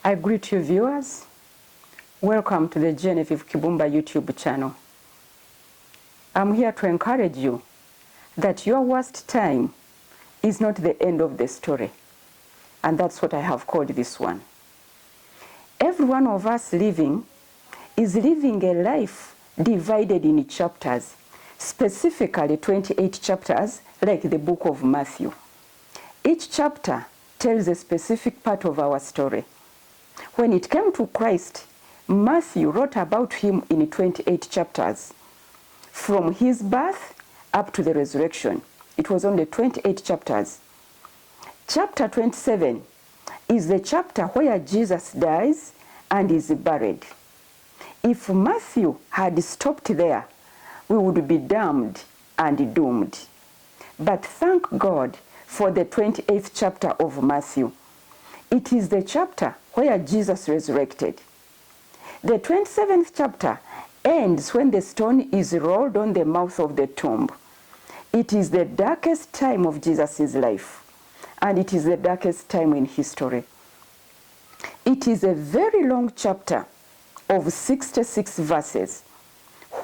I greet you viewers. Welcome to the Genevieve Kibbumba YouTube channel. I'm here to encourage you that your worst time is not the end of the story. And that's what I have called this one. Every one of us is living a life divided in chapters, specifically 28 chapters like the book of Matthew. Each chapter tells a specific part of our story. When it came to Christ, Matthew wrote about him in 28 chapters. From his birth up to the resurrection, it was only 28 chapters. Chapter 27 is the chapter where Jesus dies and is buried. If Matthew had stopped there, we would be damned and doomed. But thank God for the 28th chapter of Matthew. It is the chapter where Jesus resurrected. The 27th chapter ends when the stone is rolled on the mouth of the tomb. It is the darkest time of Jesus' life, and it is the darkest time in history. It is a very long chapter of 66 verses,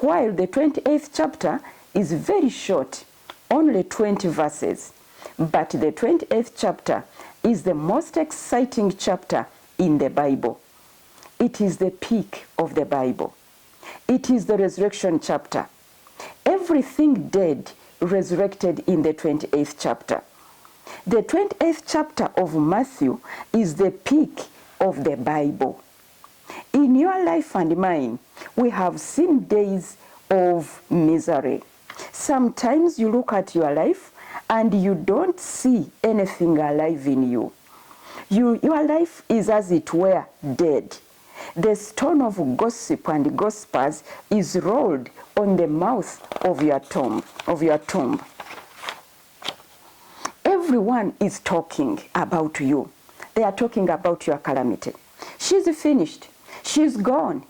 while the 28th chapter is very short, only 20 verses. But the 28th chapter is the most exciting chapter in the Bible. It is the peak of the Bible. It is the resurrection chapter. Everything dead resurrected in the 28th chapter. The 28th chapter of Matthew is the peak of the Bible. In your life and mine, we have seen days of misery. Sometimes you look at your life and you don't see anything alive in you. Your life is as it were dead. The stone of gossip and gossipers is rolled on the mouth of your tomb. Everyone is talking about you. They are talking about your calamity. She's finished. She's gone.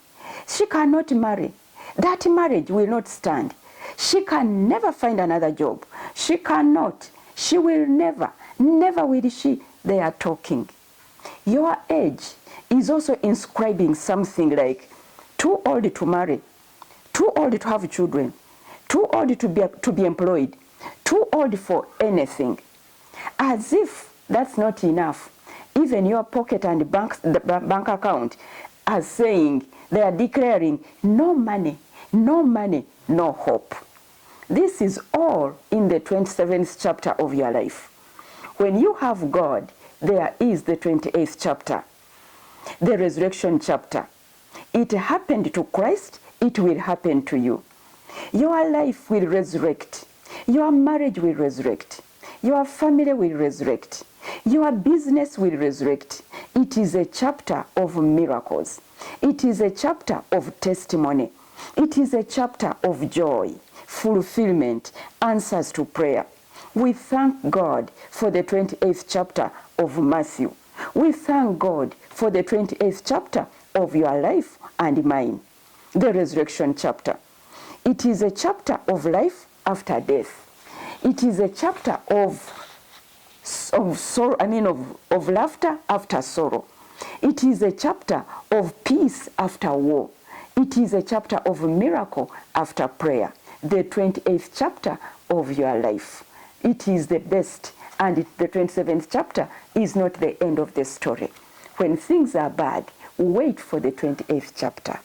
She cannot marry. That marriage will not stand. She can never find another job. She cannot. She will never. Never will she. They are talking. Your age is also inscribing something like too old to marry, too old to have children, too old to be employed, too old for anything. As if that's not enough. Even your pocket and the bank account are saying, they are declaring no money, no money, no hope. This is all in the 27th chapter of your life. When you have God, there is the 28th chapter, the resurrection chapter. It happened to Christ, it will happen to you. Your life will resurrect. Your marriage will resurrect. Your family will resurrect. Your business will resurrect. It is a chapter of miracles. It is a chapter of testimony. It is a chapter of joy, fulfillment, answers to prayer. We thank God for the 28th chapter of Matthew. We thank God for the 28th chapter of your life and mine, the resurrection chapter. It is a chapter of life after death. It is a chapter of sorrow, of laughter after sorrow. It is a chapter of peace after war. It is a chapter of miracle after prayer. The 28th chapter of your life. It is the best, and the 27th chapter is not the end of the story. When things are bad, wait for the 28th chapter.